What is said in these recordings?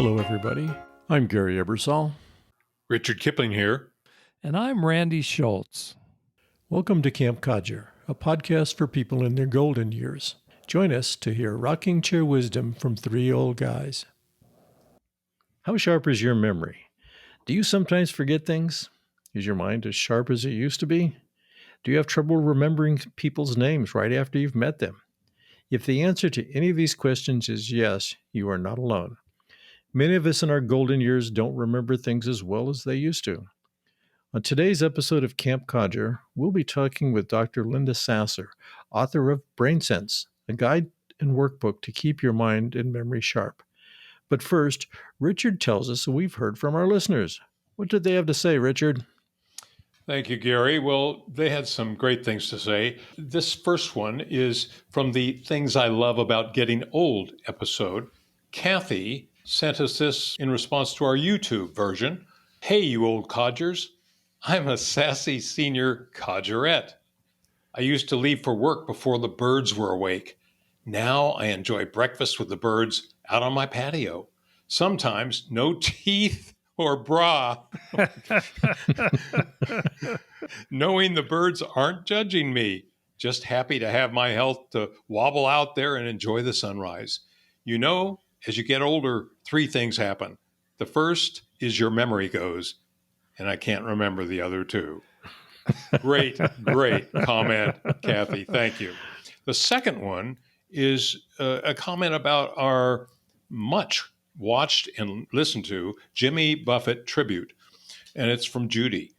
Hello, everybody. I'm Gary Ebersol. Richard Kipling here. And I'm Randy Schultz. Welcome to Camp Codger, a podcast for people in their golden years. Join us to hear rocking chair wisdom from three old guys. How sharp is your memory? Do you sometimes forget things? Is your mind as sharp as it used to be? Do you have trouble remembering people's names right after you've met them? If the answer to any of these questions is yes, you are not alone. Many of us in our golden years don't remember things as well as they used to. On today's episode of Camp Codger, we'll be talking with Dr. Linda Sasser, author of Brain Sense, a guide and workbook to keep your mind and memory sharp. But first, Richard tells us we've heard from our listeners. What did they have to say, Richard? Thank you, Gary. Well, they had some great things to say. This first one is from the Things I Love About Getting Old episode. Kathy sent us this in response to our YouTube version. Hey, you old codgers. I'm a sassy senior codgerette. I used to leave for work before the birds were awake. Now I enjoy breakfast with the birds out on my patio. Sometimes no teeth or bra. Knowing the birds aren't judging me. Just happy to have my health to wobble out there and enjoy the sunrise. You know, as you get older, three things happen. The first is your memory goes, and I can't remember the other two. Great comment, Kathy. Thank you. The second one is a comment about our much watched and listened to Jimmy Buffett tribute, and it's from Judy.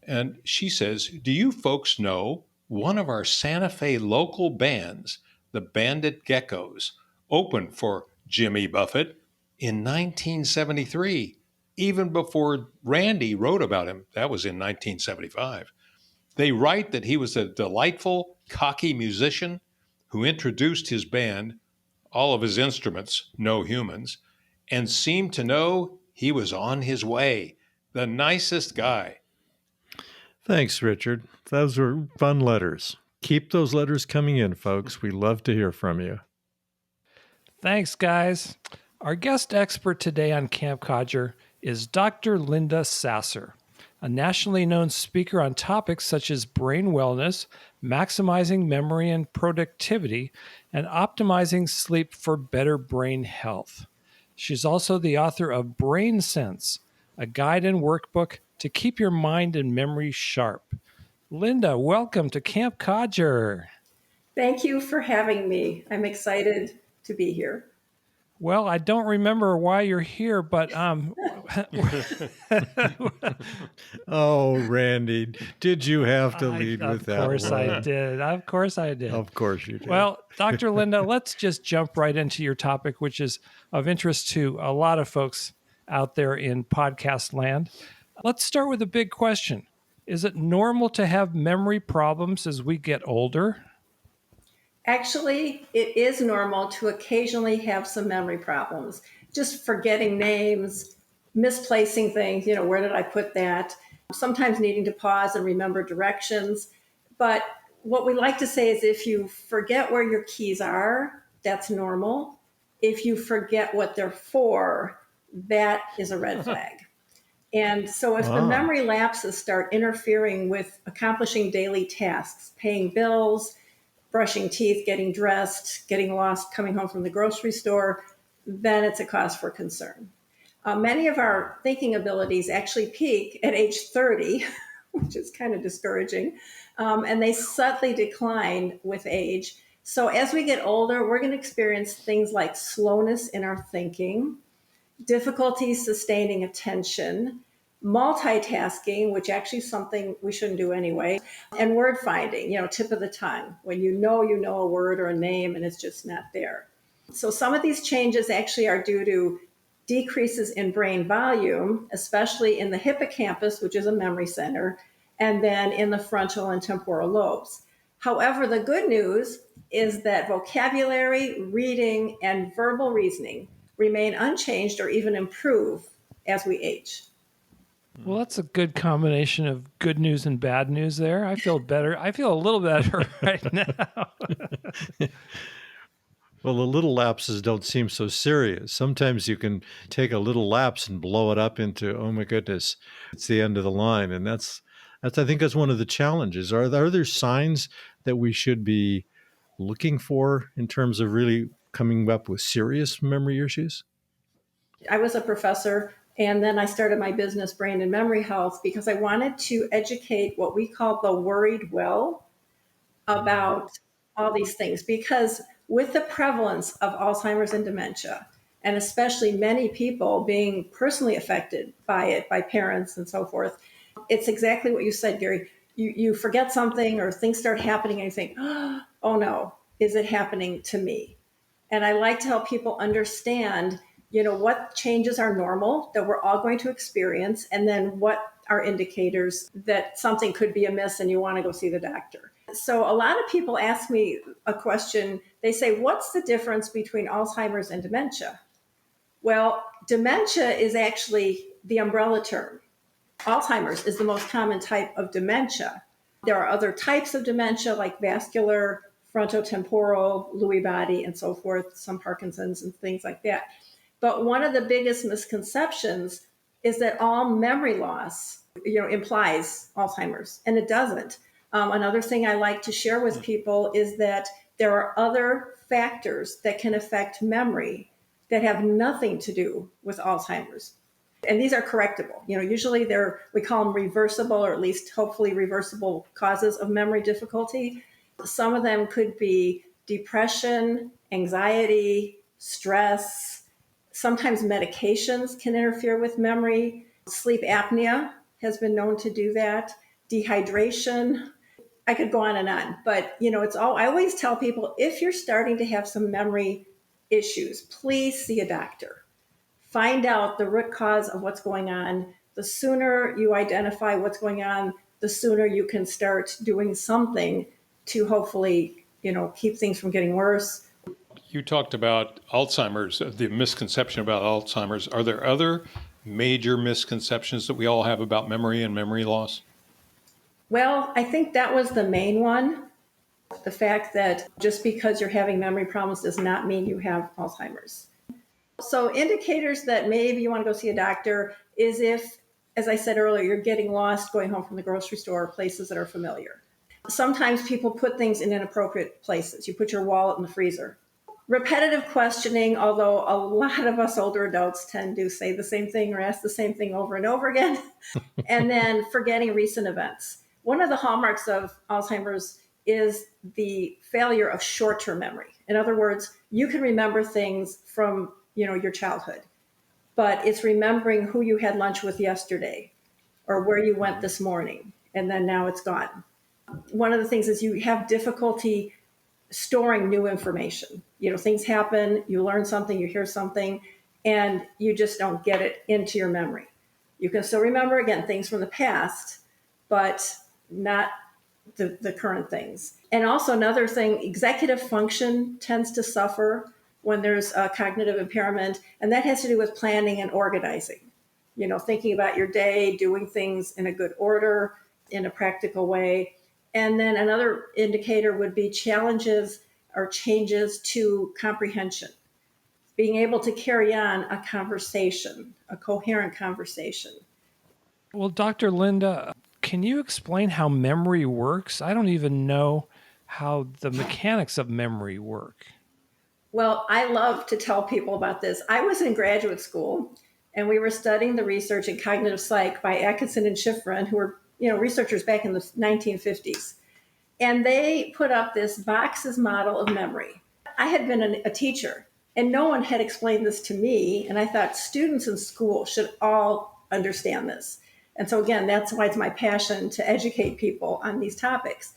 And she says, do you folks know one of our Santa Fe local bands, the Bandit Geckos, opened for Jimmy Buffett in 1973, even before Randy wrote about him. That was in 1975. They write that he was a delightful, cocky musician who introduced his band, all of his instruments, no humans, and seemed to know he was on his way. The nicest guy. Thanks, Richard. Those were fun letters. Keep those letters coming in, folks. We love to hear from you. Thanks, guys. Our guest expert today on Camp Codger is Dr. Linda Sasser, a nationally known speaker on topics such as brain wellness, maximizing memory and productivity, and optimizing sleep for better brain health. She's also the author of Brain Sense, a guide and workbook to keep your mind and memory sharp. Linda, welcome to Camp Codger. Thank you for having me. I'm excited to be here. Well, I don't remember why you're here, but Oh, Randy, did you have to lead with that? Of course I did. Of course I did. Of course you did. Well, Dr. Linda, let's just jump right into your topic, which is of interest to a lot of folks out there in podcast land. Let's start with a big question. Is it normal to have memory problems as we get older? Actually, it is normal to occasionally have some memory problems, just forgetting names, misplacing things, where did I put that? Sometimes needing to pause and remember directions. But what we like to say is if you forget where your keys are, that's normal. If you forget what they're for, that is a red flag. And so if the memory lapses start interfering with accomplishing daily tasks, paying bills, brushing teeth, getting dressed, getting lost, coming home from the grocery store, then it's a cause for concern. Many of our thinking abilities actually peak at age 30, which is kind of discouraging, and they subtly decline with age. So as we get older, we're going to experience things like slowness in our thinking, difficulties sustaining attention, multitasking, which actually is something we shouldn't do anyway, and word finding, tip of the tongue, when you know a word or a name and it's just not there. So some of these changes actually are due to decreases in brain volume, especially in the hippocampus, which is a memory center, and then in the frontal and temporal lobes. However, the good news is that vocabulary, reading, and verbal reasoning remain unchanged or even improve as we age. Well, that's a good combination of good news and bad news there. I feel better. I feel a little better right now. Well, the little lapses don't seem so serious. Sometimes you can take a little lapse and blow it up into, oh my goodness, it's the end of the line. And I think that's one of the challenges. Are there signs that we should be looking for in terms of really coming up with serious memory issues? I was a professor, and then I started my business, Brain and Memory Health, because I wanted to educate what we call the worried well about all these things. Because with the prevalence of Alzheimer's and dementia, and especially many people being personally affected by it, by parents and so forth, it's exactly what you said, Gary. You forget something or things start happening and you think, oh no, is it happening to me? And I like to help people understand, what changes are normal that we're all going to experience, and then what are indicators that something could be amiss and you want to go see the doctor. So a lot of people ask me a question. They say, what's the difference between Alzheimer's and dementia? Well, dementia is actually the umbrella term. Alzheimer's is the most common type of dementia. There are other types of dementia like vascular, frontotemporal, Lewy body, and so forth, some Parkinson's and things like that. But one of the biggest misconceptions is that all memory loss, implies Alzheimer's, and it doesn't. Another thing I like to share with people is that there are other factors that can affect memory that have nothing to do with Alzheimer's. And these are correctable. Usually we call them reversible, or at least hopefully reversible causes of memory difficulty. Some of them could be depression, anxiety, stress. Sometimes medications can interfere with memory. Sleep apnea has been known to do that. Dehydration. I could go on. But, I always tell people, if you're starting to have some memory issues, please see a doctor. Find out the root cause of what's going on. The sooner you identify what's going on, the sooner you can start doing something to hopefully, keep things from getting worse. You talked about Alzheimer's, the misconception about Alzheimer's. Are there other major misconceptions that we all have about memory and memory loss? Well, I think that was the main one. The fact that just because you're having memory problems does not mean you have Alzheimer's. So indicators that maybe you want to go see a doctor is if, as I said earlier, you're getting lost going home from the grocery store or places that are familiar. Sometimes people put things in inappropriate places. You put your wallet in the freezer. Repetitive questioning, although a lot of us older adults tend to say the same thing or ask the same thing over and over again. And then forgetting recent events. One of the hallmarks of Alzheimer's is the failure of short-term memory. In other words, you can remember things from your childhood, but it's remembering who you had lunch with yesterday or where you went this morning, and then now it's gone. One of the things is you have difficulty storing new information. Things happen, you learn something, you hear something, and you just don't get it into your memory. You can still remember, again, things from the past, but not the current things. And also another thing, executive function tends to suffer when there's a cognitive impairment, and that has to do with planning and organizing. Thinking about your day, doing things in a good order, in a practical way. And then another indicator would be challenges or changes to comprehension. Being able to carry on a conversation, a coherent conversation. Well, Dr. Linda, can you explain how memory works? I don't even know how the mechanics of memory work. Well, I love to tell people about this. I was in graduate school, and we were studying the research in cognitive psych by Atkinson and Schifrin, who were researchers back in the 1950s. And they put up this boxes model of memory. I had been a teacher, and no one had explained this to me. And I thought students in school should all understand this. And so again, that's why it's my passion to educate people on these topics.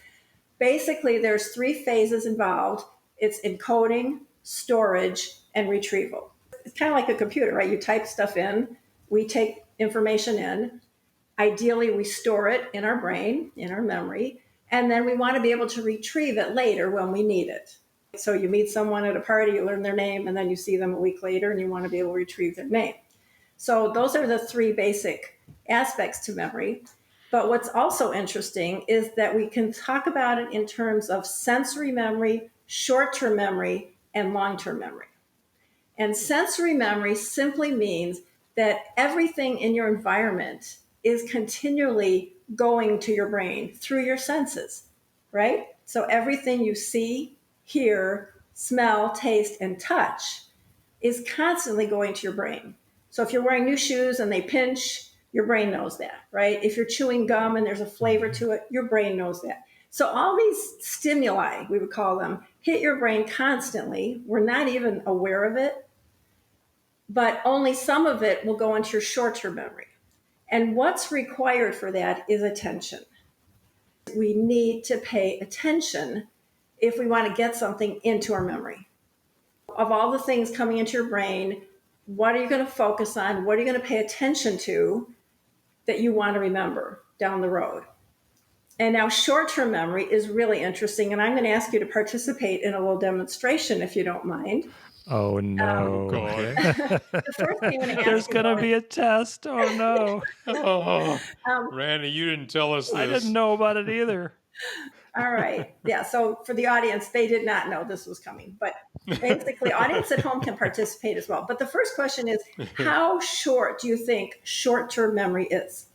Basically, there's 3 phases involved. It's encoding, storage, and retrieval. It's kind of like a computer, right? You type stuff in, we take information in. Ideally, we store it in our brain, in our memory, and then we want to be able to retrieve it later when we need it. So you meet someone at a party, you learn their name, and then you see them a week later, and you want to be able to retrieve their name. So those are the 3 basic aspects to memory. But what's also interesting is that we can talk about it in terms of sensory memory, short-term memory, and long-term memory. And sensory memory simply means that everything in your environment is continually going to your brain through your senses, right? So everything you see, hear, smell, taste, and touch is constantly going to your brain. So if you're wearing new shoes and they pinch, your brain knows that, right? If you're chewing gum and there's a flavor to it, your brain knows that. So all these stimuli, we would call them, hit your brain constantly. We're not even aware of it, but only some of it will go into your short-term memory. And what's required for that is attention. We need to pay attention if we want to get something into our memory. Of all the things coming into your brain, what are you going to focus on? What are you going to pay attention to that you want to remember down the road? And now short-term memory is really interesting, and I'm going to ask you to participate in a little demonstration if you don't mind. Oh, no. Okay. The first thing I'm going to ask There's you going to about be a test. Oh, no. Oh, Randy, you didn't tell us this. I didn't know about it either. All right. Yeah. So for the audience, they did not know this was coming, but basically audience at home can participate as well. But the first question is, how short do you think short-term memory is?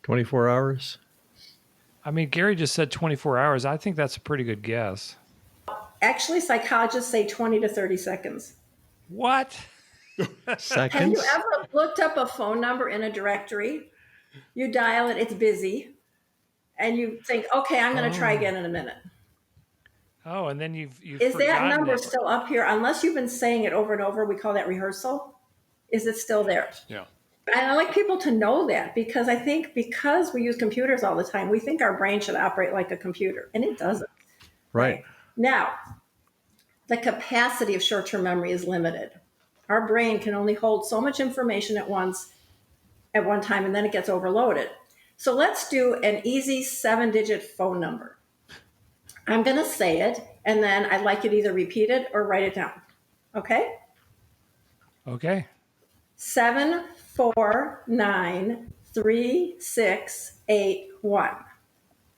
24 hours? I mean, Gary just said 24 hours. I think that's a pretty good guess. Actually, psychologists say 20 to 30 seconds. What? Have Seconds? you ever looked up a phone number in a directory? You dial it, it's busy, and you think, okay, I'm going to try again in a minute. Oh, and then you've Is that forgotten number it. still up here? Unless you've been saying it over and over, we call that rehearsal. Is it still there? Yeah. And I like people to know that, because I think because we use computers all the time, we think our brain should operate like a computer, and it doesn't. Right. Now, the capacity of short-term memory is limited. Our brain can only hold so much information at one time, and then it gets overloaded. So let's do an easy 7-digit phone number. I'm going to say it, and then I'd like you to either repeat it or write it down. Okay? Okay. 7493681.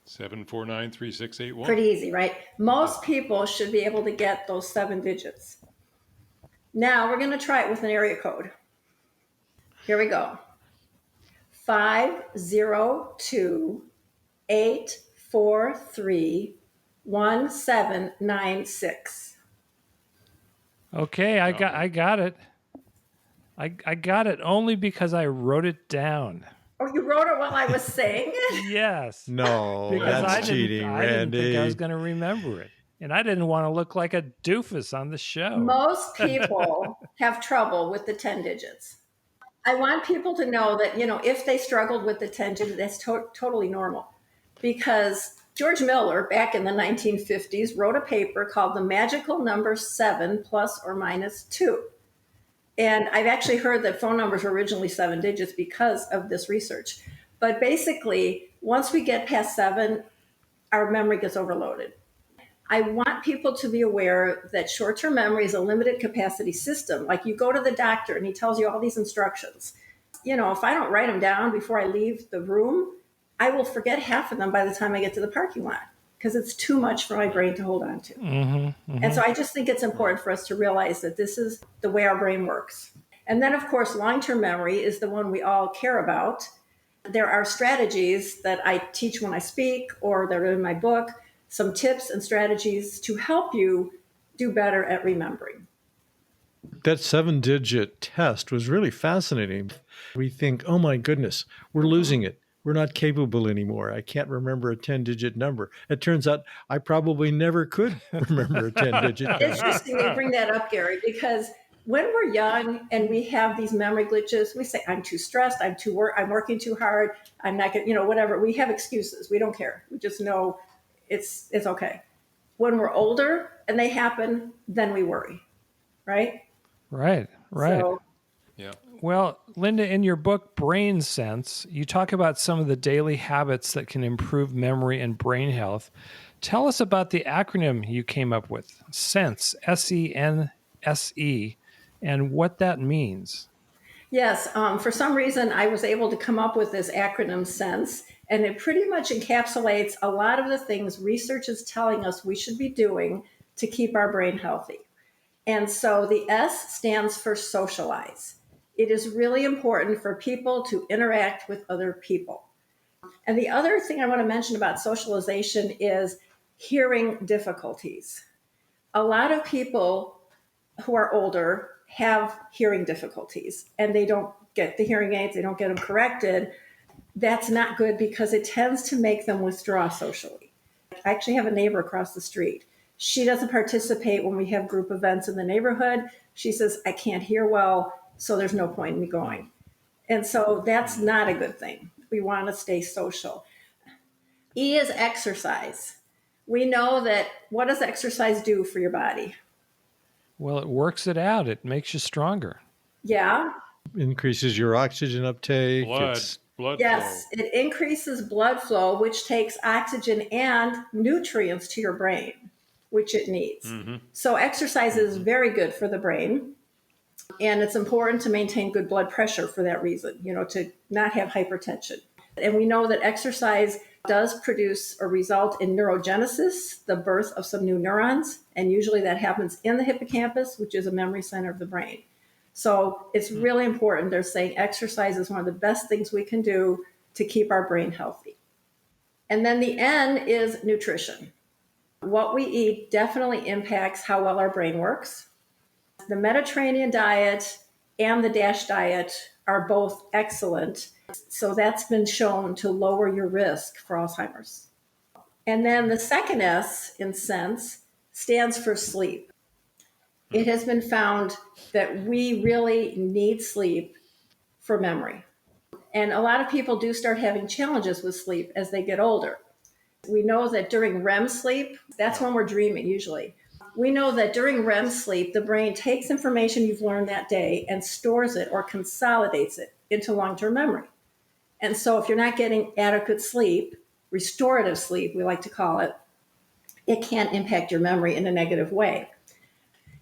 7493681. Pretty easy, right? Most people should be able to get those 7 digits. Now we're going to try it with an area code. Here we go. 502-843-1796. Okay, I got it. I got it only because I wrote it down. Oh, you wrote it while I was saying it? Yes. No, Because that's cheating, I didn't think I was Randy. going to remember it. And I didn't want to look like a doofus on the show. Most people have trouble with the 10 digits. I want people to know that, if they struggled with the 10 digits, that's totally normal. Because George Miller, back in the 1950s, wrote a paper called The Magical Number 7 plus or minus 2. And I've actually heard that phone numbers were originally 7 digits because of this research. But basically, once we get past 7, our memory gets overloaded. I want people to be aware that short-term memory is a limited capacity system. Like, you go to the doctor and he tells you all these instructions. If I don't write them down before I leave the room, I will forget half of them by the time I get to the parking lot, because it's too much for my brain to hold on to. And so I just think it's important for us to realize that this is the way our brain works. And then, of course, long-term memory is the one we all care about. There are strategies that I teach when I speak, or that are in my book, some tips and strategies to help you do better at remembering. That 7-digit test was really fascinating. We think, oh my goodness, we're losing it. We're not capable anymore. I can't remember a 10-digit number. It turns out I probably never could remember a 10-digit number. It's interesting you bring that up, Gary, because when we're young and we have these memory glitches, we say, I'm too stressed, I'm working too hard, I'm not getting, whatever. We have excuses. We don't care. We just know it's okay. When we're older and they happen, then we worry, right? Right. So, Yeah. Well, Linda, in your book, Brain Sense, you talk about some of the daily habits that can improve memory and brain health. Tell us about the acronym you came up with, SENSE, SENSE, and what that means. yes, for some reason, I was able to come up with this acronym SENSE, and it pretty much encapsulates a lot of the things research is telling us we should be doing to keep our brain healthy. And so the S stands for socialize. It is really important for people to interact with other people. And the other thing I want to mention about socialization is hearing difficulties. A lot of people who are older have hearing difficulties and they don't get the hearing aids, they don't get them corrected. That's not good because it tends to make them withdraw socially. I actually have a neighbor across the street. She doesn't participate when we have group events in the neighborhood. She says, I can't hear well, so there's no point in me going. And so that's not a good thing. We want to stay social. E is exercise. We know that what does exercise do for your body? Well, it works it out. It makes you stronger. Yeah. Increases your oxygen uptake. Blood Yes, flow. it increases blood flow, which takes oxygen and nutrients to your brain, which it needs. So exercise is very good for the brain. And it's important to maintain good blood pressure for that reason, to not have hypertension. And we know that exercise does produce or result in neurogenesis, the birth of some new neurons. And usually that happens in the hippocampus, which is a memory center of the brain. So it's really important. They're saying exercise is one of the best things we can do to keep our brain healthy. And then the N is nutrition. What we eat definitely impacts how well our brain works. The Mediterranean diet and the DASH diet are both excellent. So that's been shown to lower your risk for Alzheimer's. And then the second S in sense stands for sleep. It has been found that we really need sleep for memory. And a lot of people do start having challenges with sleep as they get older. We know that during REM sleep, that's when we're dreaming usually. We know that during REM sleep, the brain takes information you've learned that day and stores it or consolidates it into long-term memory. And so if you're not getting adequate sleep, restorative sleep, we like to call it, it can impact your memory in a negative way.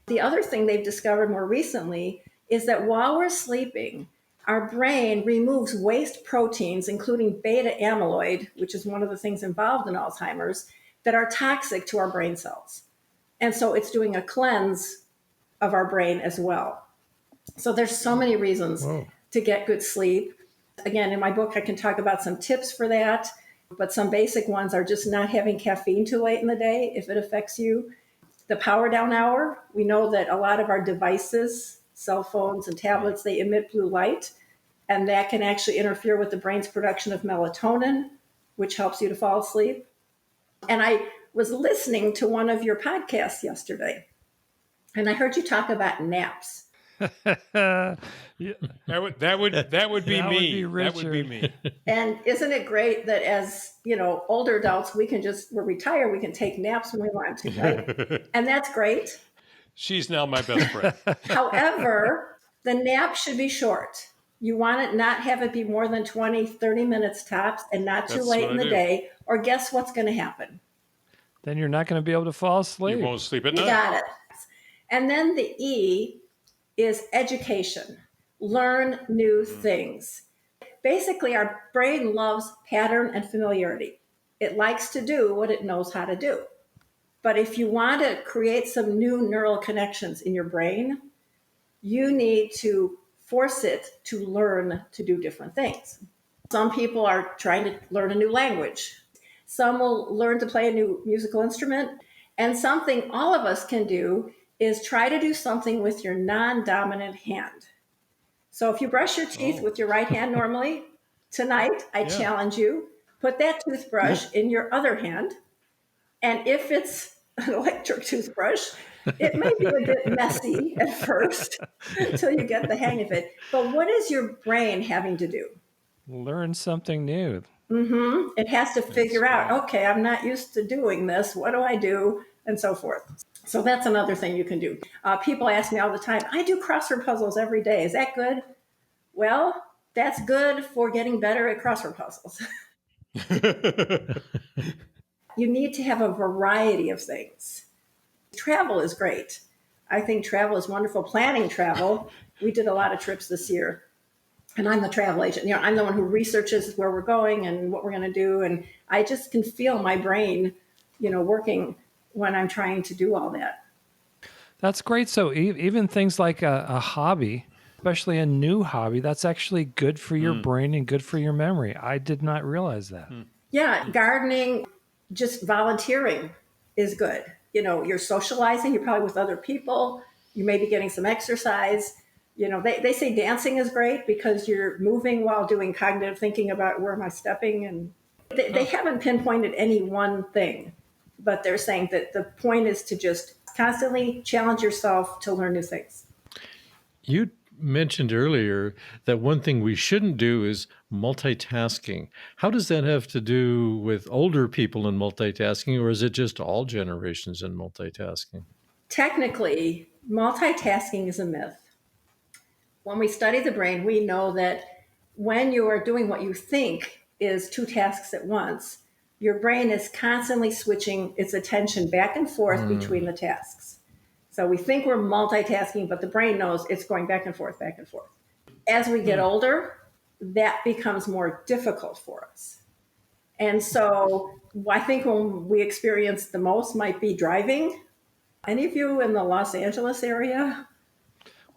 The other thing they've discovered more recently is that while we're sleeping, our brain removes waste proteins, including beta amyloid, which is one of the things involved in Alzheimer's, that are toxic to our brain cells. And so it's doing a cleanse of our brain as well. So there's so many reasons to get good sleep. Again, in my book, I can talk about some tips for that, but some basic ones are just not having caffeine too late in the day if it affects you. The power down hour, we know that a lot of our devices, cell phones and tablets, they emit blue light, and that can actually interfere with the brain's production of melatonin, which helps you to fall asleep. And I was listening to one of your podcasts yesterday, and I heard you talk about naps. Yeah. That would be me. That would be me. And isn't it great that as older adults, we're retired, we can take naps when we want to, right? And that's great. She's now my best friend. However, the nap should be short. You want it not have it be more than 20, 30 minutes tops and not too late in the day, or guess what's going to happen? Then you're not going to be able to fall asleep. You won't sleep at You night. got it. And then the E is education. Learn new things. Basically, our brain loves pattern and familiarity. It likes to do what it knows how to do. But if you want to create some new neural connections in your brain, you need to force it to learn to do different things. Some people are trying to learn a new language. Some will learn to play a new musical instrument. And something all of us can do is try to do something with your non-dominant hand. So if you brush your teeth with your right hand normally, tonight I challenge you, put that toothbrush in your other hand. And if it's an electric toothbrush, it may be a bit messy at first until you get the hang of it. But what is your brain having to do? Learn something new. It has to figure out, okay, I'm not used to doing this. What do I do? And so forth. So that's another thing you can do. People ask me all the time, I do crossword puzzles every day. Is that good? Well, that's good for getting better at crossword puzzles. You need to have a variety of things. Travel is great. I think travel is wonderful. Planning travel. We did a lot of trips this year. And I'm the travel agent. I'm the one who researches where we're going and what we're going to do. And I just can feel my brain, working when I'm trying to do all that. That's great. So even things like a hobby, especially a new hobby, that's actually good for your brain and good for your memory. I did not realize that. Yeah, gardening, just volunteering is good. You're socializing, you're probably with other people, you may be getting some exercise. They say dancing is great because you're moving while doing cognitive thinking about where am I stepping. And they haven't pinpointed any one thing, but they're saying that the point is to just constantly challenge yourself to learn new things. You mentioned earlier that one thing we shouldn't do is multitasking. How does that have to do with older people in multitasking, or is it just all generations in multitasking? Technically, multitasking is a myth. When we study the brain, we know that when you are doing what you think is two tasks at once, your brain is constantly switching its attention back and forth between the tasks. So we think we're multitasking, but the brain knows it's going back and forth, back and forth. As we get older, that becomes more difficult for us. And so I think when we experience the most might be driving. Any of you in the Los Angeles area?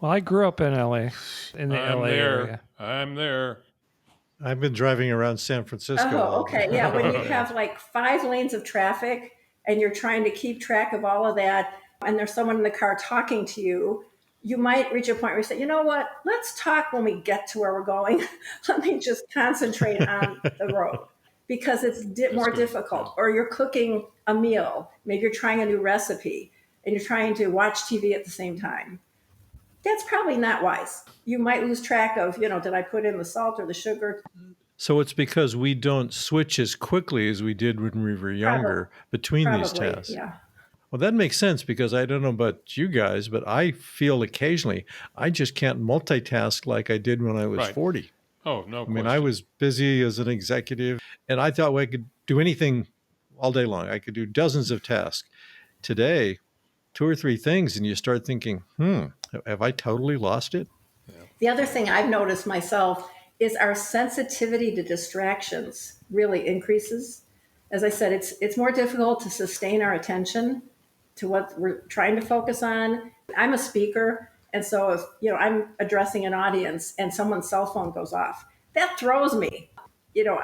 Well, I grew up in LA, in the I'm LA there. area. I'm there. I've been driving around San Francisco. Oh, all okay. day. Yeah, when you have like 5 lanes of traffic and you're trying to keep track of all of that, and there's someone in the car talking to you, you might reach a point where you say, you know what, let's talk when we get to where we're going. Let me just concentrate on the road because it's more difficult. Or you're cooking a meal, maybe you're trying a new recipe and you're trying to watch TV at the same time. That's probably not wise. You might lose track of, did I put in the salt or the sugar? So it's because we don't switch as quickly as we did when we were younger between these tasks. Yeah. Well, that makes sense because I don't know about you guys, but I feel occasionally I just can't multitask like I did when I was 40. Oh, no question. I mean, I was busy as an executive and I thought I could do anything all day long. I could do dozens of tasks. Today, 2 or 3 things, and you start thinking, have I totally lost it? The other thing I've noticed myself is our sensitivity to distractions really increases. As I said, it's more difficult to sustain our attention to what we're trying to focus on. I'm a speaker, and so if I'm addressing an audience and someone's cell phone goes off, that throws me.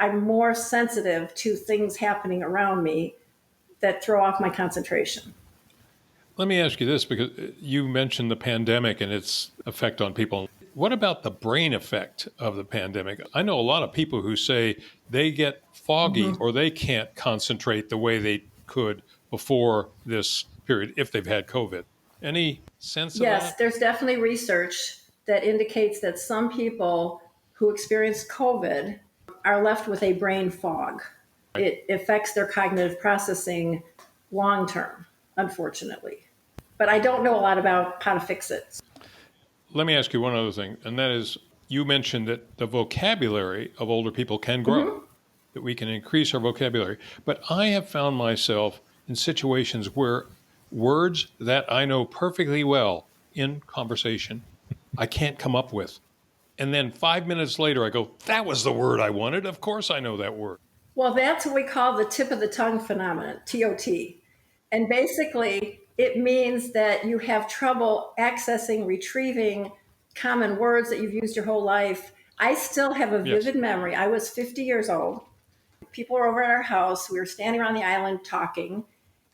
I'm more sensitive to things happening around me that throw off my concentration. Let me ask you this, because you mentioned the pandemic and its effect on people. What about the brain effect of the pandemic? I know a lot of people who say they get foggy or they can't concentrate the way they could before this period if they've had COVID. Any sense of that? Yes, there's definitely research that indicates that some people who experience COVID are left with a brain fog. It affects their cognitive processing long term, unfortunately. But I don't know a lot about how to fix it. Let me ask you one other thing, and that is, you mentioned that the vocabulary of older people can grow, that we can increase our vocabulary. But I have found myself in situations where words that I know perfectly well in conversation, I can't come up with. And then 5 minutes later, I go, that was the word I wanted. Of course I know that word. Well, that's what we call the tip of the tongue phenomenon, TOT. And basically, it means that you have trouble accessing, retrieving common words that you've used your whole life. I still have a vivid memory. I was 50 years old. People were over at our house. We were standing around the island talking,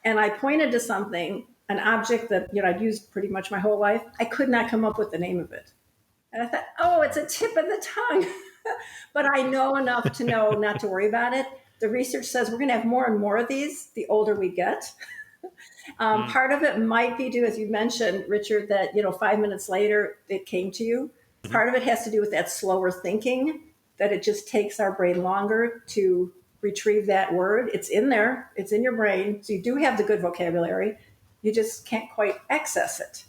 and I pointed to something, an object that I'd used pretty much my whole life. I could not come up with the name of it. And I thought, oh, it's a tip of the tongue. But I know enough to know not to worry about it. The research says we're going to have more and more of these the older we get. Part of it might be due, as you mentioned, Richard, that 5 minutes later it came to you. Part of it has to do with that slower thinking, that it just takes our brain longer to retrieve that word. It's in there, it's in your brain, so you do have the good vocabulary. You just can't quite access it.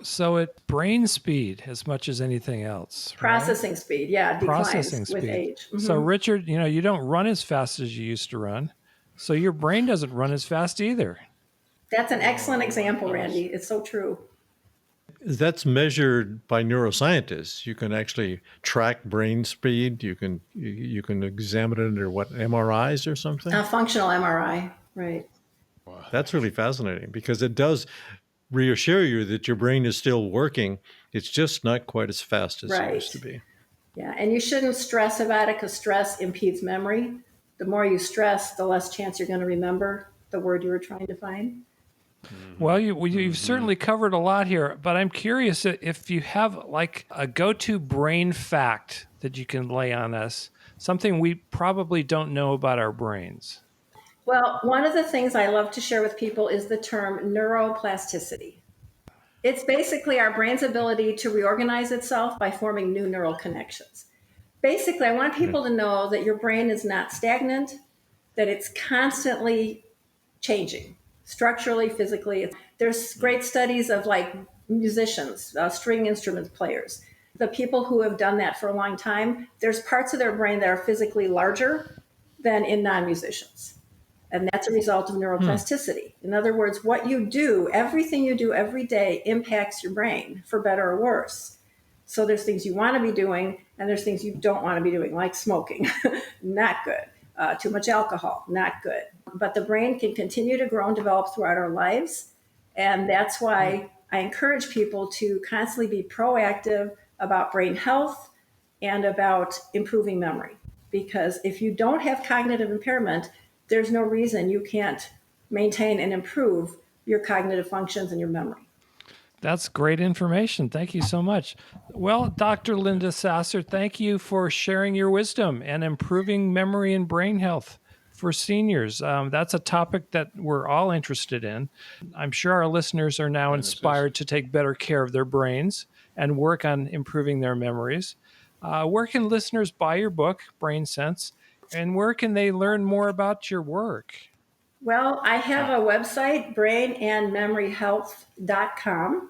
So it brain speed as much as anything else. Processing speed, yeah, declines Processing speed with age. So Richard, you don't run as fast as you used to run. So your brain doesn't run as fast either. That's an excellent example, Randy. It's so true. That's measured by neuroscientists. You can actually track brain speed. You can examine it under what, MRIs or something? A functional MRI, right. That's really fascinating because it does reassure you that your brain is still working. It's just not quite as fast as it used to be. Yeah, and you shouldn't stress about it because stress impedes memory. The more you stress, the less chance you're going to remember the word you were trying to find. Well, you've certainly covered a lot here, but I'm curious if you have like a go-to brain fact that you can lay on us, something we probably don't know about our brains. Well, one of the things I love to share with people is the term neuroplasticity. It's basically our brain's ability to reorganize itself by forming new neural connections. Basically, I want people to know that your brain is not stagnant, that it's constantly changing structurally, physically. There's great studies of like musicians, string instrument players, the people who have done that for a long time. There's parts of their brain that are physically larger than in non-musicians. And that's a result of neuroplasticity. In other words, what you do, everything you do every day impacts your brain for better or worse. So there's things you want to be doing and there's things you don't want to be doing, like smoking. Not good. Too much alcohol, not good. But the brain can continue to grow and develop throughout our lives. And that's why I encourage people to constantly be proactive about brain health and about improving memory. Because if you don't have cognitive impairment, there's no reason you can't maintain and improve your cognitive functions and your memory. That's great information. Thank you so much. Well, Dr. Linda Sasser, thank you for sharing your wisdom and improving memory and brain health for seniors. That's a topic that we're all interested in. I'm sure our listeners are now inspired to take better care of their brains and work on improving their memories. Where can listeners buy your book, Brain Sense, and where can they learn more about your work? Well, I have a website, brainandmemoryhealth.com.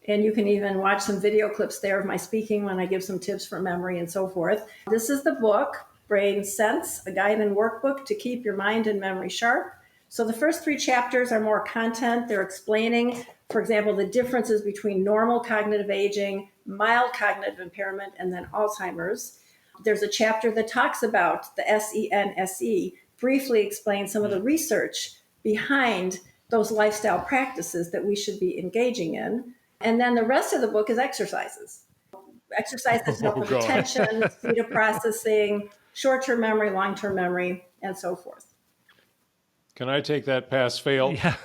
And you can even watch some video clips there of my speaking when I give some tips for memory and so forth. This is the book, Brain Sense, a guide and workbook to keep your mind and memory sharp. So the first 3 chapters are more content. They're explaining, for example, the differences between normal cognitive aging, mild cognitive impairment, and then Alzheimer's. There's a chapter that talks about the SENSE, briefly explains some of the research behind those lifestyle practices that we should be engaging in. And then the rest of the book is exercises. Exercises help with attention, speed of processing, short-term memory, long-term memory, and so forth. Can I take that pass-fail? Yeah.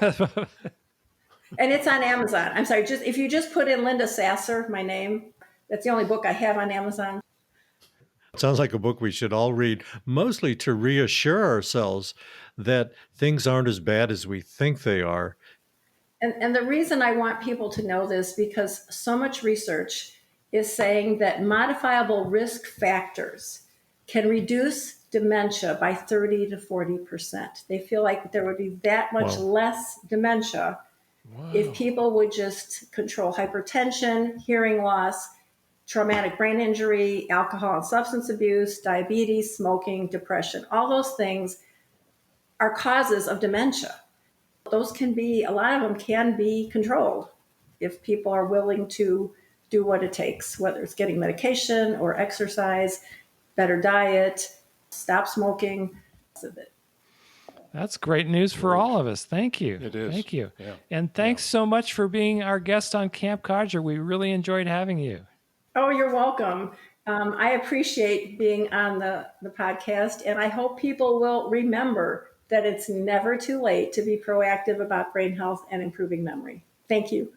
And it's on Amazon. I'm sorry, if you just put in Linda Sasser, my name, that's the only book I have on Amazon. It sounds like a book we should all read, mostly to reassure ourselves that things aren't as bad as we think they are. And the reason I want people to know this, because so much research is saying that modifiable risk factors can reduce dementia by 30 to 40%. They feel like there would be that much less dementia if people would just control hypertension, hearing loss, traumatic brain injury, alcohol and substance abuse, diabetes, smoking, depression. All those things are causes of dementia. Those can be, a lot of them can be controlled if people are willing to do what it takes, whether it's getting medication or exercise, better diet, stop smoking. That's great news for all of us. Thank you. It is. Thank you. Yeah. And thanks so much for being our guest on Camp Codger. We really enjoyed having you. Oh, you're welcome. I appreciate being on the podcast, and I hope people will remember that it's never too late to be proactive about brain health and improving memory. Thank you.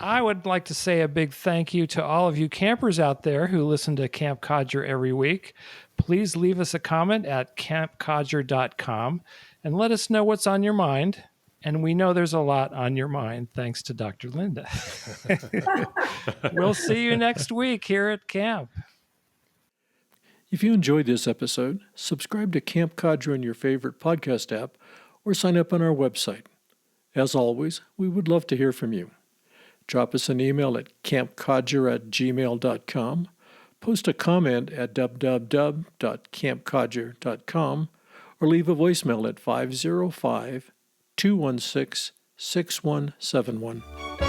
I would like to say a big thank you to all of you campers out there who listen to Camp Codger every week. Please leave us a comment at campcodger.com and let us know what's on your mind. And we know there's a lot on your mind, thanks to Dr. Linda. We'll see you next week here at camp. If you enjoyed this episode, subscribe to Camp Codger in your favorite podcast app or sign up on our website. As always, we would love to hear from you. Drop us an email at campcodger@gmail.com, post a comment at www.campcodger.com, or leave a voicemail at 505-216-6171.